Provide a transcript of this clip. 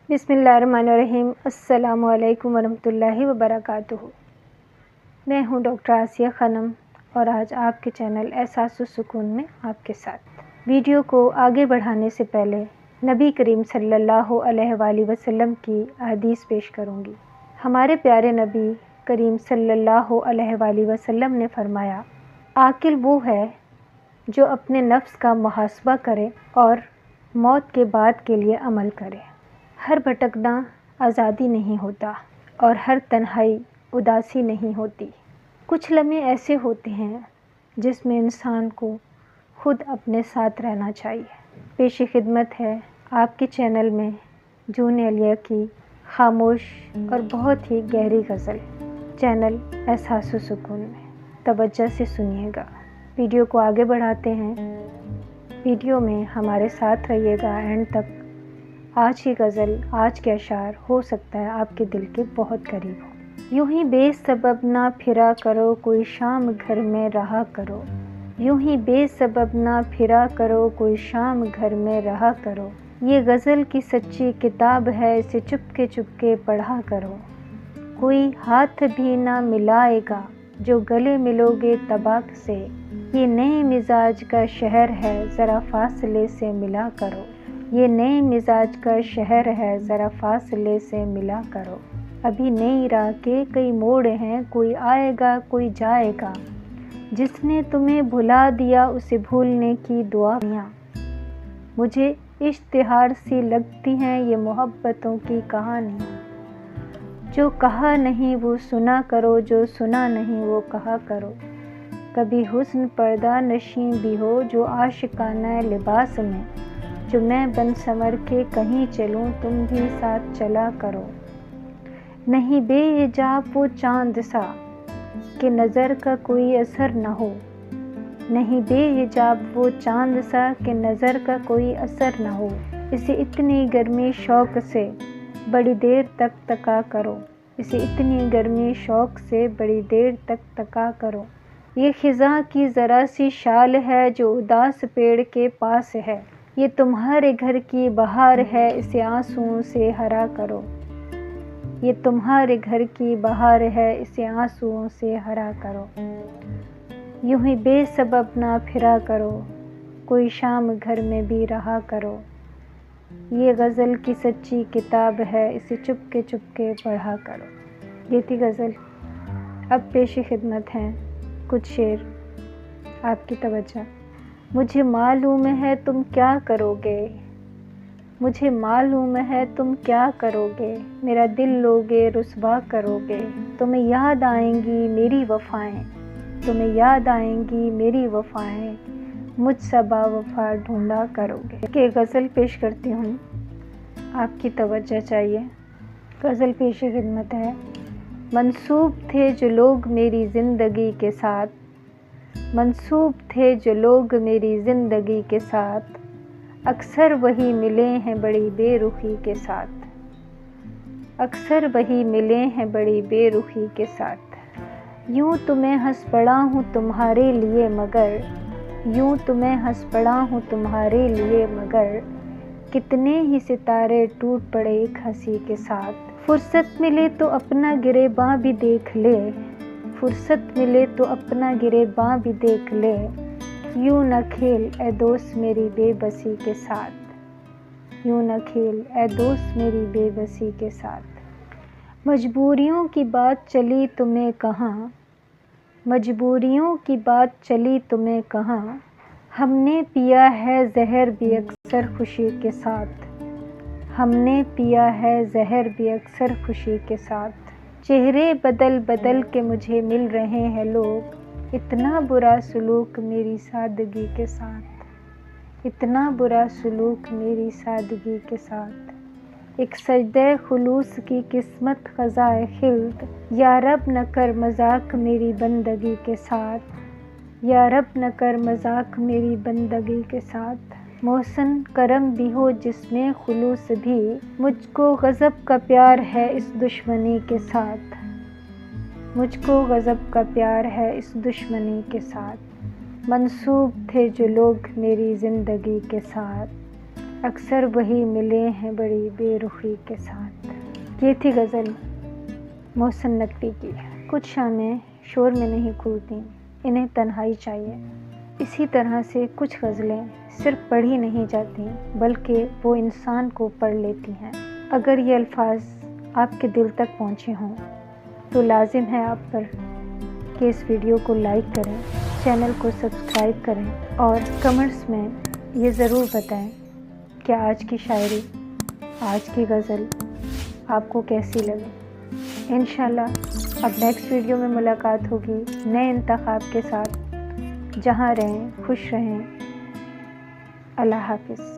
बिस्मिल्लाहिर्रहमानिर्रहीम। अस्सलामु अलैकुम वरहमतुल्लाहि वबरकातुहू। मैं हूँ डॉक्टर आसिया ख़ानम और आज आपके चैनल एहसास सुकून में आपके साथ। वीडियो को आगे बढ़ाने से पहले नबी करीम सल्लल्लाहु अलैहि वसल्लम की हदीस पेश करूँगी। हमारे प्यारे नबी करीम सल्लल्लाहु अलैहि वसल्लम ने फरमाया, आकिल वो है जो अपने नफ्स का मुहासबा करे और मौत के बाद के लिए अमल करे। हर भटकना आज़ादी नहीं होता और हर तन्हाई उदासी नहीं होती। कुछ लम्हे ऐसे होते हैं जिसमें इंसान को खुद अपने साथ रहना चाहिए। पेश खिदमत है आपके चैनल में जून एलिया की खामोश और बहुत ही गहरी गज़ल, चैनल एहसास सुकून में। तवज्जो से सुनिएगा। वीडियो को आगे बढ़ाते हैं। वीडियो में हमारे साथ रहिएगा एंड तक। आज की गज़ल, आज के अशार हो सकता है आपके दिल के बहुत करीब हो। यूं ही बेसबब ना फिरा करो, कोई शाम घर में रहा करो। यूं ही बेसबब ना फिरा करो, कोई शाम घर में रहा करो। ये गज़ल की सच्ची किताब है, इसे चुपके चुपके पढ़ा करो। कोई हाथ भी ना मिलाएगा जो गले मिलोगे तबाक से। ये नए मिजाज का शहर है, ज़रा फासले से मिला करो। ये नए मिजाज का शहर है, ज़रा फासले से मिला करो। अभी नई राह के कई मोड़ हैं, कोई आएगा कोई जाएगा। जिसने तुम्हें भुला दिया उसे भूलने की दुआएं। मुझे इश्तिहार सी लगती हैं ये मोहब्बतों की कहानियाँ। जो कहा नहीं वो सुना करो, जो सुना नहीं वो कहा करो। कभी हुस्न पर्दा नशीं भी हो जो आशिकाना लिबास में। जो मैं बन संवर के कहीं चलूं, तुम भी साथ चला करो। नहीं बेहिजाब वो चांद सा कि नज़र का कोई असर न हो। नहीं बेहिजाब वो चांद सा कि नज़र का कोई असर न हो। इसे इतनी गर्मी शौक़ से बड़ी देर तक तका करो। इसे इतनी गर्मी शौक़ से बड़ी देर तक तका करो। ये खिज़ां की ज़रा सी शाल है जो उदास पेड़ के पास है। ये तुम्हारे घर की बहार है, इसे आंसुओं से हरा करो। ये तुम्हारे घर की बहार है, इसे आंसुओं से हरा करो। यूं ही बेसबब ना फिरा करो, कोई शाम घर में भी रहा करो। ये गज़ल की सच्ची किताब है, इसे चुपके चुपके पढ़ा करो। ये थी गज़ल। अब पेश खिदमत हैं कुछ शेर, आपकी तवज्जो। मुझे मालूम है तुम क्या करोगे। मुझे मालूम है तुम क्या करोगे। मेरा दिल लोगे रुसवा करोगे। तुम्हें याद आएंगी मेरी वफ़ाएं। तुम्हें याद आएंगी मेरी वफ़ाएं। मुझसे बावफ़ा ढूंढा करोगे। कि गज़ल पेश करती हूँ, आपकी तवज्जो चाहिए। गज़ल पेश खिदमत है। मंसूब थे जो लोग मेरी ज़िंदगी के साथ। मंसूब थे जो लोग मेरी ज़िंदगी के साथ। अक्सर वही मिले हैं बड़ी बेरुखी के साथ। अक्सर वही मिले हैं बड़ी बेरुखी के साथ। यूँ तो मैं हंस पड़ा हूँ तुम्हारे लिए मगर। यूँ तो मैं हंस पड़ा हूँ तुम्हारे लिए मगर। कितने ही सितारे टूट पड़े एक हंसी के साथ। फुर्सत मिले तो अपना गिरेबां भी देख ले। फुर्सत मिले तो अपना गिरेबां भी देख ले। यूँ न खेल ए दोस्त मेरी बेबसी के साथ। यूँ न खेल ए दोस्त मेरी बेबसी के साथ। मजबूरियों की बात चली तुम्हें कहाँ। मजबूरियों की बात चली तुम्हें कहाँ। हमने पिया है जहर भी अक्सर खुशी के साथ। हमने पिया है जहर भी अक्सर खुशी के साथ। चेहरे बदल बदल के मुझे मिल रहे हैं लोग। इतना बुरा सलूक मेरी सादगी के साथ। इतना बुरा सलूक मेरी सादगी के साथ। एक सजदे खुलूस की किस्मत ख़ज़ाए खिल्द। या रब न कर मजाक मेरी बंदगी के साथ। या रब न कर मजाक मेरी बंदगी के साथ। मोहसन करम भी हो जिसमें खुलूस भी। मुझको गज़ब का प्यार है इस दुश्मनी के साथ। मुझको गज़ब का प्यार है इस दुश्मनी के साथ। मंसूब थे जो लोग मेरी ज़िंदगी के साथ। अक्सर वही मिले हैं बड़ी बेरुखी के साथ। ये थी गज़ल मोहसिन नकवी की। कुछ शानें शोर में नहीं खुलती, इन्हें तन्हाई चाहिए। इसी तरह से कुछ गज़लें सिर्फ पढ़ी नहीं जाती बल्कि वो इंसान को पढ़ लेती हैं। अगर ये अल्फाज आपके दिल तक पहुँचे हों तो लाजिम है आप पर कि इस वीडियो को लाइक करें, चैनल को सब्सक्राइब करें और कमेंट्स में ये ज़रूर बताएं कि आज की शायरी, आज की गज़ल आपको कैसी लगी। इंशाल्लाह अब नेक्स्ट वीडियो में मुलाकात होगी नए इंतखाब के साथ। जहाँ रहें खुश रहें। अल्लाह हाफ़िज़।